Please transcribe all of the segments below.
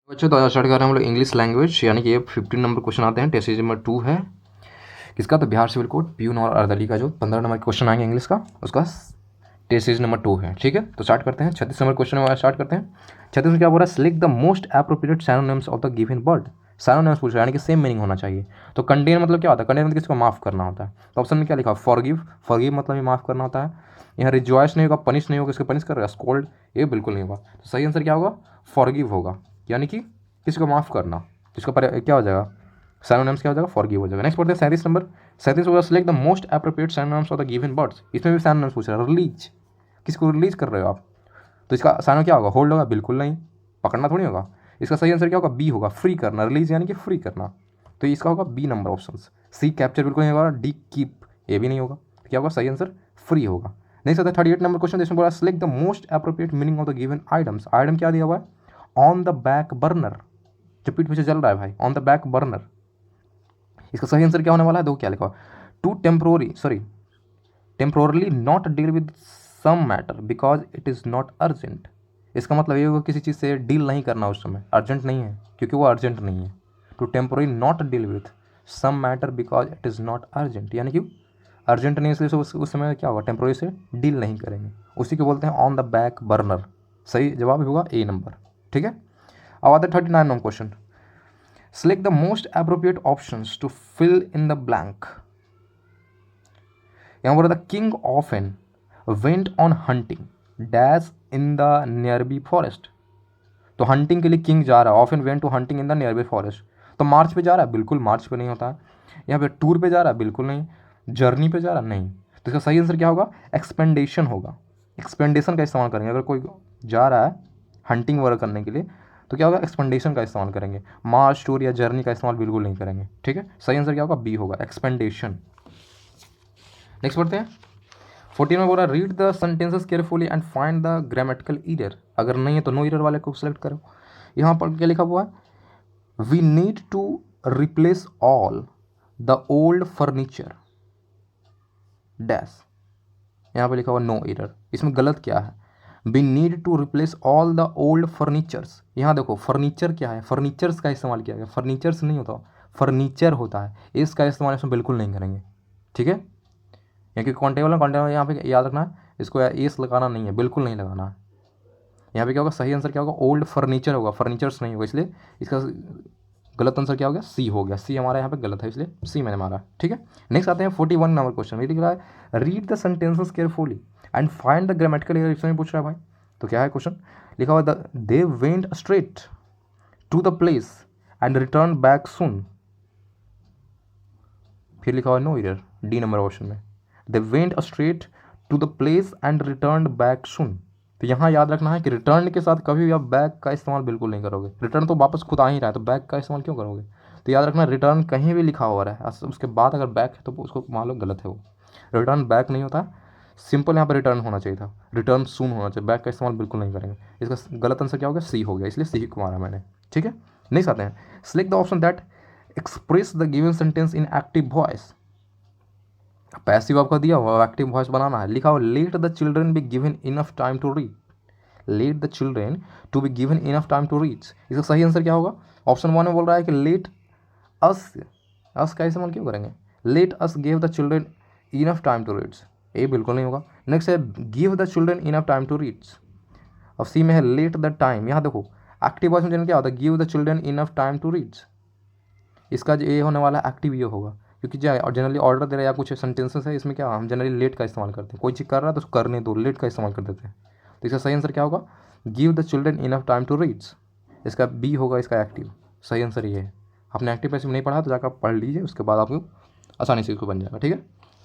बच्चों तो स्टार्ट कर रहे हैं हम लोग इंग्लिश लैंग्वेज, यानी कि ये 15 नंबर क्वेश्चन आते हैं। टेस्ट सीरीज नंबर 2 है किसका, तो बिहार सिविल कोड प्यून और अर्दली का जो 15 नंबर क्वेश्चन आएंगे इंग्लिश का, उसका टेस्ट सीरीज नंबर 2 है। ठीक है, तो स्टार्ट करते हैं 36 नंबर क्वेश्चन में स्टार्ट करते हैं। 36 में क्या बोल रहा है, select the most appropriate synonyms of the given word. Synonyms पूछ रहा है, यानी कि सेम मीनिंग होना चाहिए। तो कंडेन मतलब क्या होता है, कंडेन मतलब किसी को माफ़ करना होता है। तो ऑप्शन में क्या लिखा, फॉरगिव, फॉरगिव मतलब ही माफ़ करना होता है। यहाँ रिजॉइस नहीं होगा, पनिश नहीं होगा, इसको पनिश कर रहा है, स्कोल्ड, ये बिल्कुल नहीं होगा। तो सही आंसर क्या होगा, फॉरगिव होगा, यानी कि किसी को माफ़ करना। इसका क्या हो जाएगा, सिनोनिम्स क्या हो जाएगा, फॉरगिव हो जाएगा। नेक्स्ट पढ़ते हैं 37 नंबर। 37 होगा, select the most appropriate synonyms of the given words. इसमें भी सिनोनिम्स पूछ रहा है। रिलीज, किसको रिलीज कर रहे हो आप, तो इसका सिनोनिम क्या होगा, होल्ड होगा, बिल्कुल नहीं, पकड़ना थोड़ी होगा। इसका सही आंसर क्या होगा, बी होगा, फ्री करना। रिलीज यानी कि फ्री करना, तो इसका होगा बी नंबर ऑप्शन। सी कैप्चर बिल्कुल नहीं होगा, डी कीप ये भी नहीं होगा, तो क्या होगा सही आंसर फ्री होगा। नेक्स्ट आता है 38 नंबर क्वेश्चन, जिसमें बोला select the most appropriate meaning of the given items. Item क्या दिया हुआ है, ऑन द बैक बर्नर, जो पीठ पीछे चल रहा है भाई, ऑन द बैक बर्नर। इसका सही आंसर क्या होने वाला है, दो क्या लिखा, to temporarily not deal with some matter because it is not urgent. इसका मतलब ये होगा किसी चीज़ से डील नहीं करना उस समय, अर्जेंट नहीं है क्योंकि वो अर्जेंट नहीं है। To temporarily not deal with some matter because it is not urgent, यानी कि अर्जेंट नहीं है इसलिए उस समय क्या होगा, टेम्पोररी से डील नहीं करेंगे, उसी को बोलते हैं ऑन द बैक बर्नर। सही जवाब होगा ए नंबर। ठीक है, अब आता है 39 number question, select the most appropriate options to fill in the blank। यहाँ पर the king often went on hunting dash in the nearby forest. तो हंटिंग के लिए किंग जा रहा है, often went to hunting in the nearby forest. तो मार्च पे जा रहा है, बिल्कुल मार्च पे नहीं होता है। यहाँ पे टूर पे जा रहा है, बिल्कुल नहीं। जर्नी पे जा रहा है, नहीं। तो इसका सही आंसर क्या होगा, एक्सपेंडेशन होगा। एक्सपेंडेशन का इस्तेमाल करेंगे, अगर कोई जा रहा है हंटिंग वर्क करने के लिए तो क्या होगा, एक्सपेंडेशन का इस्तेमाल करेंगे। मार्च, टूर या जर्नी का इस्तेमाल बिल्कुल नहीं करेंगे। ठीक है, सही आंसर क्या होगा, बी होगा, एक्सपेंडेशन। नेक्स्ट पढ़ते हैं 14 में बोला read the sentences carefully and find the grammatical error. अगर नहीं है तो नो ईरर वाले को सेलेक्ट करो। यहाँ पर क्या लिखा हुआ है, we need to replace all the old furniture dash. यहाँ पे लिखा हुआ नो ईरर, इसमें गलत क्या है, we need to replace all the old furnitures. यहाँ देखो फर्नीचर क्या है, फर्नीचर्स का इस्तेमाल किया गया, फर्नीचर्स नहीं होता, फर्नीचर होता है, इसका इस्तेमाल इसमें बिल्कुल नहीं करेंगे। ठीक है, यहाँ की कॉन्टेबल यहाँ पे याद रखना है, इसको एस लगाना नहीं है, बिल्कुल नहीं लगाना है। यहाँ पे क्या होगा, सही आंसर क्या होगा, ओल्ड फर्नीचर होगा, फर्नीचर्स नहीं होगा, इसलिए इसका गलत आंसर क्या हो गया, सी हो गया। सी हमारा यहाँ पे गलत है, इसलिए सी मैंने मारा। ठीक है, नेक्स्ट आते हैं 41 नंबर क्वेश्चन। ये लिख रहा है read the sentences carefully and find the grammatical error. इसमें पूछ रहा है भाई, तो क्या है क्वेश्चन, लिखा हुआ they went straight to the place and return back soon. फिर लिखा हुआ no error, D number option में, they went straight to the place and return back soon. तो यहाँ याद रखना है कि रिटर्न के साथ कभी भी आप बैक का इस्तेमाल बिल्कुल नहीं करोगे। रिटर्न तो वापस खुद आ ही रहा है, तो बैक का इस्तेमाल क्यों करोगे। तो याद रखना, रिटर्न कहीं भी लिखा हुआ है, उसके बाद अगर बैक है तो उसको मान लो गलत है, वो रिटर्न बैक नहीं होता, सिंपल यहाँ पर रिटर्न होना चाहिए था, रिटर्न सून होना चाहिए, बैक का इस्तेमाल बिल्कुल नहीं करेंगे। इसका गलत आंसर क्या हो गया, सी हो गया, इसलिए सी को मारा मैंने। ठीक है, नेक्स्ट आते हैं, select the option that express the given sentence in active voice. Passive आपका दिया हुआ, एक्टिव वॉइस बनाना है। लिखा हुआ let the children be given enough time to read, let the children to be given enough time to reach. इसका सही answer क्या होगा, ऑप्शन 1 में बोल रहा है कि लेट अस का इस्तेमाल क्यों करेंगे, let us give the children enough time to reads, ये बिल्कुल नहीं होगा। नेक्स्ट है give the children enough time to reads. अब सी में है लेट द टाइम, यहाँ देखो एक्टिव वॉइस में जनरल क्या होता है, give the children enough time to reads. इसका जो ये होने वाला है एक्टिव ये होगा, क्योंकि जो जनरली ऑर्डर दे रहा है या कुछ सेंटेंसेस है, इसमें क्या हम जनरली लेट का इस्तेमाल करते हैं, कोई चीज़ कर रहा है तो उसको करने दो, लेट का इस्तेमाल कर देते हैं। तो इसका सही आंसर क्या होगा, give the children enough time to reads. इसका बी होगा, इसका एक्टिव। सही आंसर ये है। आपने एक्टिव पैसिव नहीं पढ़ा तो जाकर पढ़ लीजिए, उसके बाद आपको आसानी से इसको बन जाएगा। ठीक है,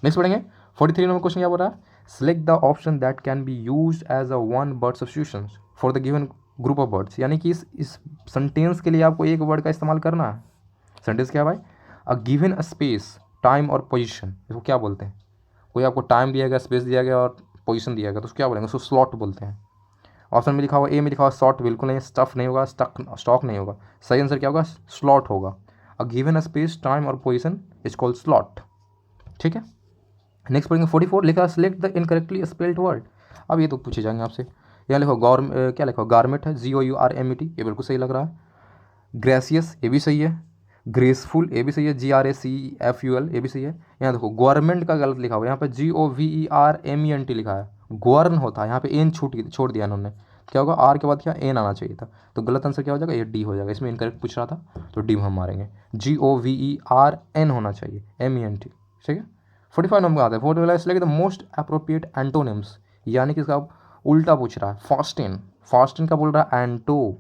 नेक्स्ट पढ़ेंगे 43 नंबर क्वेश्चन क्या बोल रहा है, select the option that can be use as a one word substitution for the given group of words. यानी कि इस सेंटेंस के लिए आपको एक वर्ड का इस्तेमाल करना है। सेंटेंस क्या है भाई, अ गिवन स्पेस, टाइम और पोजीशन, इसको क्या बोलते हैं, कोई आपको टाइम दिया गया, स्पेस दिया गया और पोजीशन दिया गया तो उसको क्या बोलेंगे, उसको स्लॉट बोलते हैं। ऑप्शन में लिखा हुआ, ए में लिखा हुआ शॉर्ट, बिल्कुल नहीं, स्टफ नहीं होगा, स्टॉक नहीं होगा। सही आंसर क्या होगा, स्लॉट होगा। अ गिवन स्पेस, टाइम और पोजीशन इज कॉल्ड स्लॉट। ठीक है, नेक्स्ट पढ़ेंगे 44, लिखा select the incorrectly spelled word. अब ये तो पूछे जाएंगे आपसे। यहाँ लिखो क्या लिखो, गारमेट है, GOURMET, ये बिल्कुल सही लग रहा है। ग्रेसियस ये भी सही है, ग्रेसफुल ये भी सही है, GRACFUL ये भी सही है। यहाँ देखो गवर्नमेंट का गलत लिखा हुआ है, यहाँ पे GOVERNMENT लिखा है, गवर्न होता है, यहाँ पे एन छोड़ दिया इन्होंने, क्या होगा आर के बाद क्या एन आना चाहिए था, तो गलत आंसर क्या हो जाएगा, ये डी हो जाएगा। इसमें इनकरेक्ट पूछ रहा था तो डी हम मारेंगे, GOVERN होना चाहिए, MENT। ठीक है। 45 नंबर आता है, 45 द मोस्ट अप्रोप्रिएट एंटोनिम्स, यानी कि इसका उल्टा पूछ रहा है। फास्टिन, फास्टिन का बोल रहा है एंटो,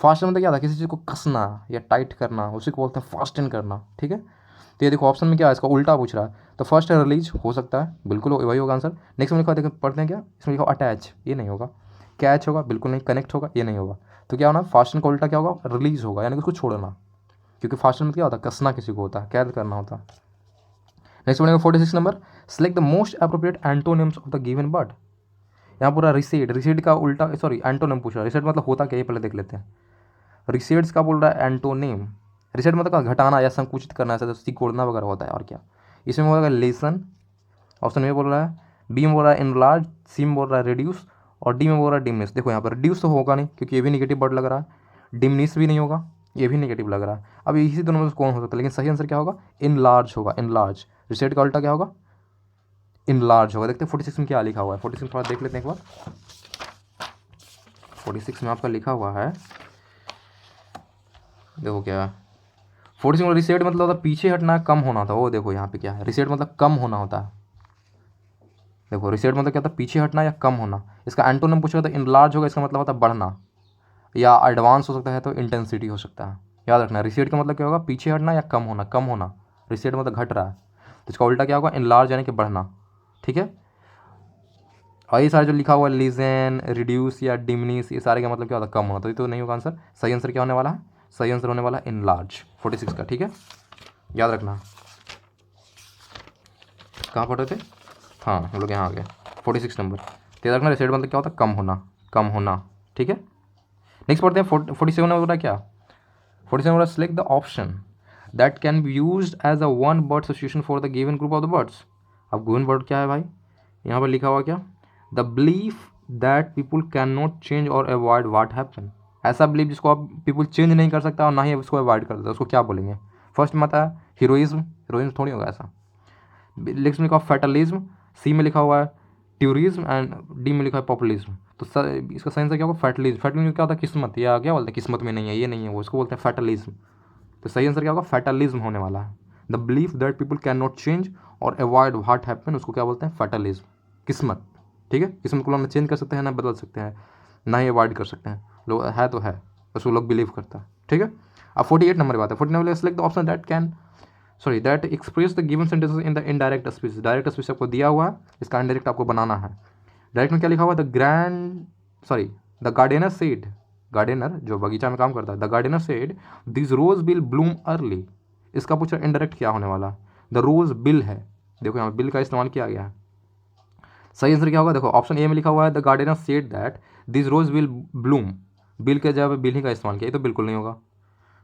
फास्ट मतलब क्या था, किसी चीज़ को कसना या टाइट करना, उसी को बोलते हैं फास्टन करना। ठीक है। तो ये देखो ऑप्शन में क्या है, इसका उल्टा पूछ रहा है, तो फर्स्ट है रिलीज, हो सकता है, बिल्कुल वही होगा आंसर। नेक्स्ट में लिखा देखो पढ़ते हैं क्या, इसमें लिखा अटैच, ये नहीं होगा। कैच होगा, बिल्कुल नहीं। कनेक्ट होगा, ये नहीं होगा। तो क्या होना, फास्टन का उल्टा क्या होगा, रिलीज होगा, यानी कि उसको छोड़ना, क्योंकि फास्टन में क्या होता है, कसना किसी को होता है, कैद करना होता है। नेक्स्ट बनेगा 46 number, select the most appropriate antonyms of the given word. यहाँ पूरा रिसीड, रिसीड का उल्टा सॉरी एंटोनिम पूछ रहा है, रिसीड मतलब होता क्या, ये पहले देख लेते हैं। रिसेट्स का बोल रहा है एंटोनिम, रिसेट मतलब का घटाना या संकुचित करना, ऐसा सिकोड़ना वगैरह होता है, और क्या। इसमें बोल रहा है लेसन, ऑप्शन में बोल रहा है, बी में बोल रहा है इनलार्ज, सी में बोल रहा है रिड्यूस, और डी में बोल रहा है डिमनिस। देखो यहाँ पर रिड्यूस तो होगा नहीं, क्योंकि ये भी निगेटिव वर्ड लग रहा है, डिमनिस भी नहीं होगा, ये भी निगेटिव लग रहा है। अब इसी दोनों में से कौन हो सकता है, लेकिन सही आंसर क्या होगा, इनलार्ज होगा, इनलार्ज। रिसेट का उल्टा क्या होगा, इनलार्ज होगा। देखते हैं 46 में क्या लिखा हुआ है, 46 थोड़ा देख लेते हैं एक बार। 46 में आपका लिखा हुआ है, देखो क्या है, 46 में रिसेट मतलब होता पीछे हटना, कम होना था। वो देखो यहाँ पे क्या है, रिसेट मतलब कम होना होता है। देखो रिसेट मतलब क्या था, पीछे हटना या कम होना। इसका एंटोनिम पूछा तो इनलार्ज होगा, इसका मतलब होता है बढ़ना, या एडवांस हो सकता है, तो इंटेंसिटी हो सकता है। याद रखना, रिसेट का मतलब क्या होगा, पीछे हटना या कम होना, कम होना। रिसेट मतलब घट रहा है, तो इसका उल्टा क्या होगा, इनलार्ज यानी कि बढ़ना। ठीक है। और ये सारे जो लिखा हुआ है लीजन, रिड्यूस या डिमनिस, ये सारे का मतलब क्या होता है, कम होना, तो ये तो नहीं होगा आंसर। सही आंसर क्या होने वाला है, सही आंसर होने वाला है इनलार्ज 46 का। ठीक है, याद रखना। कहाँ पढ़ रहे थे, हाँ हम लोग यहाँ आ गए 46 नंबर। तो याद रखना, रिसेट मतलब क्या होता है, कम होना, कम होना। ठीक है। नेक्स्ट पढ़ते हैं 47 नंबर बोला क्या, 47 number select the option that can be use as a one word association for the given group of the words. अब गिवन वर्ड क्या है भाई, यहाँ पर लिखा हुआ क्या, the belief that people can not change और अवॉइड वाट हैपन। ऐसा बिलीफ जिसको आप पीपुल चेंज नहीं कर सकता और ना ही उसको अवॉइड कर सकता, उसको क्या बोलेंगे। फर्स्ट में आता है हीरोइज्म, हीरोइज्म थोड़ी होगा ऐसा। नेक्स्ट में लिखा हुआ फैटलिज्म, सी में लिखा हुआ है ट्यूरिज्म, एंड डी में लिखा है पॉपुलिज्म। तो इसका सही आंसर क्या होगा, फैटलिज्म। फैटलिज्म क्या होता है, किस्मत, या क्या बोलते हैं, किस्मत में नहीं है, ये नहीं है वो, इसको बोलते हैं फैटलिज्म। तो सही आंसर क्या होगा, फैटलिज्म होने वाला है। The belief that people can not change और अवॉइड व्हाट हैपन, उसको क्या बोलते हैं, फैटलिज्म, किस्मत। ठीक है। किस्मत को ना चेंज कर सकते हैं, ना बदल सकते हैं, ना ही अवॉइड कर सकते हैं, लोग है तो है, बस वो लोग बिलीव करता है। ठीक है। अब 48 नंबर की बात है, 48 number select the option that can sorry that express the given sentences in the indirect speech. Direct speech आपको दिया हुआ है, इसका इनडायरेक्ट आपको बनाना है। डायरेक्ट में क्या लिखा हुआ है, द गार्डनर सेड, गार्डनर जो बगीचा में काम करता है, the gardener said this rose will bloom early. इसका पूछा इनडायरेक्ट क्या होने वाला, द रोज बिल है, देखो यहाँ बिल का इस्तेमाल किया गया है। सही आंसर क्या होगा, देखो ऑप्शन ए में लिखा हुआ है the gardener said that this rose will bloom, will के जगह बिल ही का इस्तेमाल किया, ये तो बिल्कुल नहीं होगा,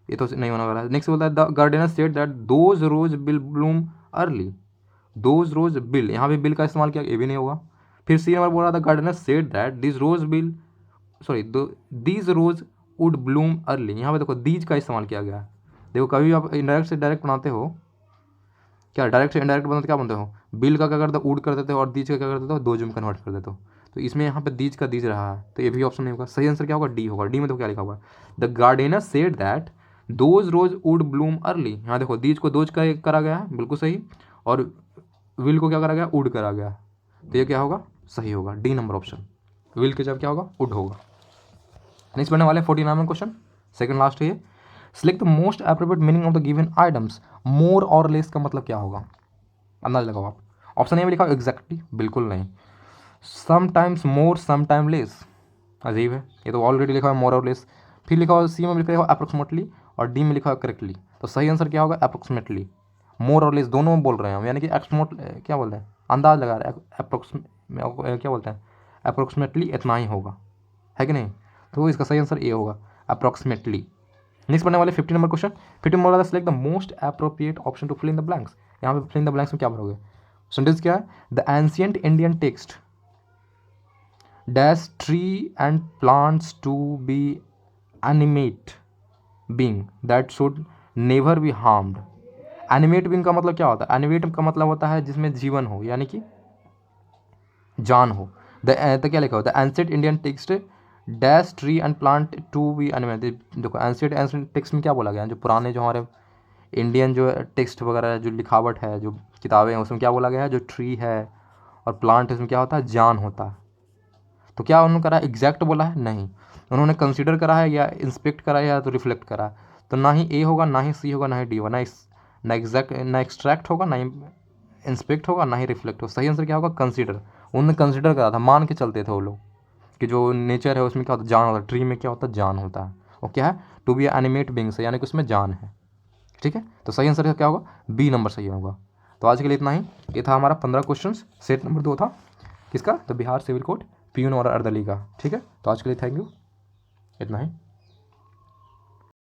ये तो नहीं होने वाला है। नेक्स्ट बोलता है the gardener said that those rose will bloom early, those rose will, यहाँ पे बिल का इस्तेमाल किया, ये भी नहीं होगा। फिर सी नंबर बोल रहा था gardener said that this rose will sorry these rose would bloom early, यहाँ पे देखो दीज का इस्तेमाल किया गया है। देखो कभी भी आप इनडायरेक्ट से डायरेक्ट बनाते हो, क्या डायरेक्ट से इनडायरेक्ट बनाते क्या बनते हो, बिल का क्या करते हो, वुड कर देते हो, और दीज का क्या कर देते हो, दोज में कन्वर्ट कर देते हो। तो इसमें यहाँ पे दीज का दीज रहा है, तो ये भी ऑप्शन नहीं होगा। सही आंसर क्या होगा, डी होगा। डी में देखो क्या लिखा हुआ है, the gardener said that those rose would bloom early. यहाँ देखो दीज को दोज का करा गया है, बिल्कुल सही, और विल को क्या करा गया, वुड करा गया, तो ये क्या होगा, सही होगा, डी नंबर ऑप्शन। विल के जब क्या होगा, वुड होगा। नेक्स्ट बनने वाले 49 क्वेश्चन, सेकंड लास्ट है ये। Select the most appropriate meaning of the given items. More और लेस का मतलब क्या होगा, अंदाज लगाओ आप। ऑप्शन ए में लिखा एग्जैक्टली, बिल्कुल नहीं। समटाइम्स मोर समटाइम लेस, अजीब है, ये तो ऑलरेडी लिखा है मोर और लेस। फिर लिखा हुआ सी में लिखा हुआ अप्रोक्सीमेटली, और डी में लिखा हुआ करेक्टली। तो सही आंसर क्या होगा, अप्रोक्सीमेटली। मोर और लेस दोनों बोल रहे हैं हम, यानी कि एक्समोट क्या बोलते हैं, अंदाज लगा रहे हैं, क्या बोलते हैं, अप्रोक्सीमेटली इतना ही होगा, है कि नहीं। तो इसका सही आंसर ए होगा, अप्रॉक्सीमेटली। नेक्स्ट बनने वाले 50 नंबर क्वेश्चन। 50 नंबर वाला select the most appropriate option to fill in the blanks. यहाँ पे फिल इन द ब्लैंक्स में क्या भरोगे, सेंटेंस क्या है, the ancient Indian text dash tree and plants to be animate being that should never be harmed. Animate being का मतलब क्या होता है? एनिमेट का मतलब होता है जिसमें जीवन हो, यानी कि जान हो। तो क्या लिखा होता है? Ancient Indian text dash tree and plant to be animated. देखो एंशिएंट टेक्स्ट में क्या बोला गया है, जो पुराने जो हमारे इंडियन जो टेक्स्ट वगैरह जो लिखावट है, जो किताबें हैं, उसमें क्या बोला गया है? जो ट्री है और प्लांट है उसमें क्या होता है? जान होता है। तो क्या उन्होंने करा? एग्जैक्ट बोला है? नहीं, उन्होंने कंसिडर करा है या इंस्पेक्ट करा है या तो रिफ्लेक्ट करा है। तो ना ही ए होगा, ना ही सी होगा, ना ही डी होगा, ना एग्जैक्ट, ना एक्सट्रैक्ट होगा, ना ही इंस्पेक्ट होगा, ना ही रिफ्लेक्ट होगा। सही आंसर क्या होगा? कंसिडर। उन्होंने कंसिडर करा था, मान के चलते थे वो लोग कि जो नेचर है उसमें क्या होता है? जान होता है। ट्री में क्या होता है? जान होता है। और क्या है? टू बी एनिमेट बीइंग्स है, यानी कि उसमें जान है। ठीक है, तो सही आंसर क्या होगा? बी नंबर सही होगा। तो आज के लिए इतना ही। ये था हमारा 15 क्वेश्चन। सेट नंबर 2 था किसका? तो बिहार सिविल कोड, पियून और अर्दली का। ठीक है, तो आज के लिए थैंक यू, इतना ही।